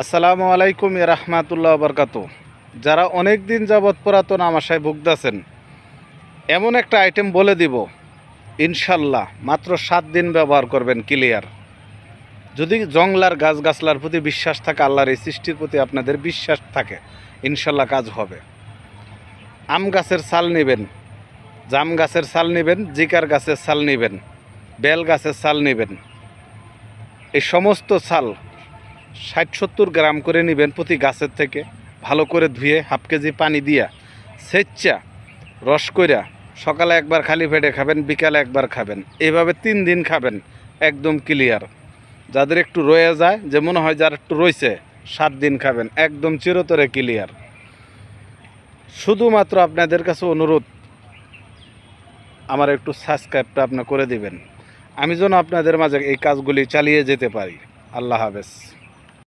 আসসালামু আলাইকুম রাহমাতুল্লাহ বরকাতু। যারা অনেক দিন যাবৎ পুরাতন আমাশায় ভুগতেছেন, এমন একটা আইটেম বলে দিব, ইনশাল্লাহ মাত্র 7 দিন ব্যবহার করবেন, ক্লিয়ার। যদি জংলার গাছগাছলার প্রতি বিশ্বাস থাকে, আল্লাহর এই সৃষ্টির প্রতি আপনাদের বিশ্বাস থাকে, ইনশাল্লাহ কাজ হবে। আম গাছের ছাল নেবেন, জাম গাছের ছাল নেবেন, জিকার গাছের ছাল নেবেন, বেল গাছের ছাল নেবেন। এই সমস্ত ছাল 60-70 গ্রাম করে নেবেন প্রতি গাছের থেকে। ভালো করে ধুয়ে হাফ কেজি পানি দিয়া সেচ্চা রস কইরা সকালে একবার খালি পেটে খাবেন, বিকালে একবার খাবেন। এইভাবে 3 দিন খাবেন, একদম ক্লিয়ার। যাদের একটু রয়ে যায়, যে মনে হয় যার একটু রয়েছে, 7 দিন খাবেন, একদম চিরতরে ক্লিয়ার। শুধুমাত্র আপনাদের কাছে অনুরোধ, আমার একটু সাবস্ক্রাইবটা আপনি করে দিবেন, আমি যেন আপনাদের মাঝে এই কাজগুলি চালিয়ে যেতে পারি। আল্লাহ হাফেজ।